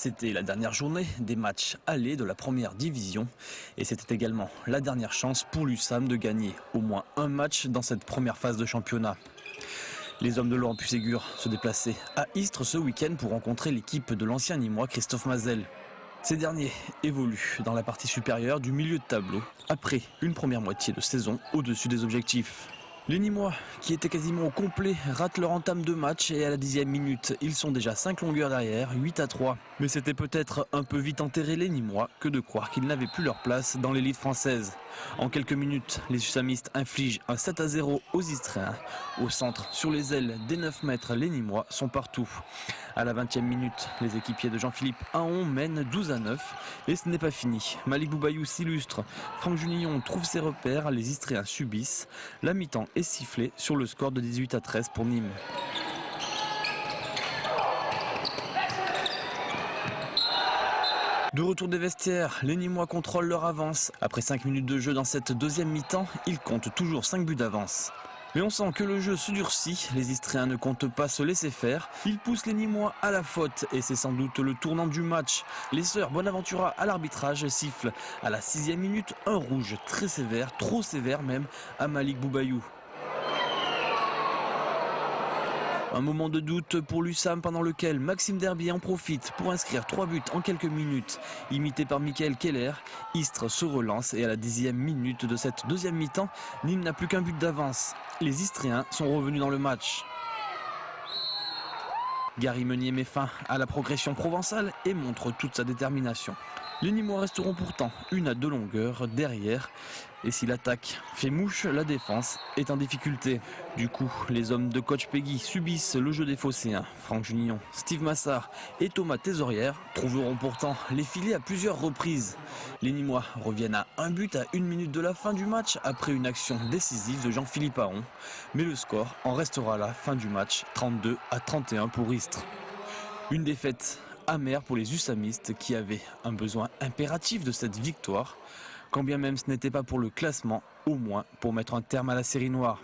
C'était la dernière journée des matchs allés de la première division et c'était également la dernière chance pour l'USAM de gagner au moins un match dans cette première phase de championnat. Les hommes de Laurent Puisségur se déplaçaient à Istres ce week-end pour rencontrer l'équipe de l'ancien Nîmois Christophe Mazel. Ces derniers évoluent dans la partie supérieure du milieu de tableau après une première moitié de saison au-dessus des objectifs. Les Nîmois, qui étaient quasiment au complet, ratent leur entame de match et à la 10e minute, ils sont déjà 5 longueurs derrière, 8-3. Mais c'était peut-être un peu vite enterré les Nîmois que de croire qu'ils n'avaient plus leur place dans l'élite française. En quelques minutes, les Usamistes infligent un 7-0 aux Istréens. Au centre, sur les ailes des 9 mètres, les Nîmois sont partout. À la 20e minute, les équipiers de Jean-Philippe Ahon mènent 12-9 et ce n'est pas fini. Malik Boubayou s'illustre, Franck Junillon trouve ses repères, les Istréens subissent. La mi-temps est sifflée sur le score de 18-13 pour Nîmes. De retour des vestiaires, les Nîmois contrôlent leur avance. Après 5 minutes de jeu dans cette deuxième mi-temps, ils comptent toujours 5 buts d'avance. Mais on sent que le jeu se durcit, les Istréens ne comptent pas se laisser faire. Ils poussent les Nîmois à la faute et c'est sans doute le tournant du match. Les sœurs Bonaventura à l'arbitrage sifflent à la 6e minute un rouge très sévère, trop sévère même, à Malik Boubayou. Un moment de doute pour l'USAM pendant lequel Maxime Derby en profite pour inscrire 3 buts en quelques minutes. Imité par Michael Keller, Istres se relance et à la 10e minute de cette deuxième mi-temps, Nîmes n'a plus qu'un but d'avance. Les Istréens sont revenus dans le match. Gary Meunier met fin à la progression provençale et montre toute sa détermination. Les Nîmois resteront pourtant 1 à 2 longueurs derrière. Et si l'attaque fait mouche, la défense est en difficulté. Du coup, les hommes de coach Peggy subissent le jeu des Phocéens. Franck Junillon, Steve Massard et Thomas Thésaurière trouveront pourtant les filets à plusieurs reprises. Les Nîmois reviennent à un but à 1 minute de la fin du match après une action décisive de Jean-Philippe Ahon. Mais le score en restera à la fin du match, 32-31 pour Istres. Une défaite amère pour les Usamistes qui avaient un besoin impératif de cette victoire, quand bien même ce n'était pas pour le classement, au moins pour mettre un terme à la série noire.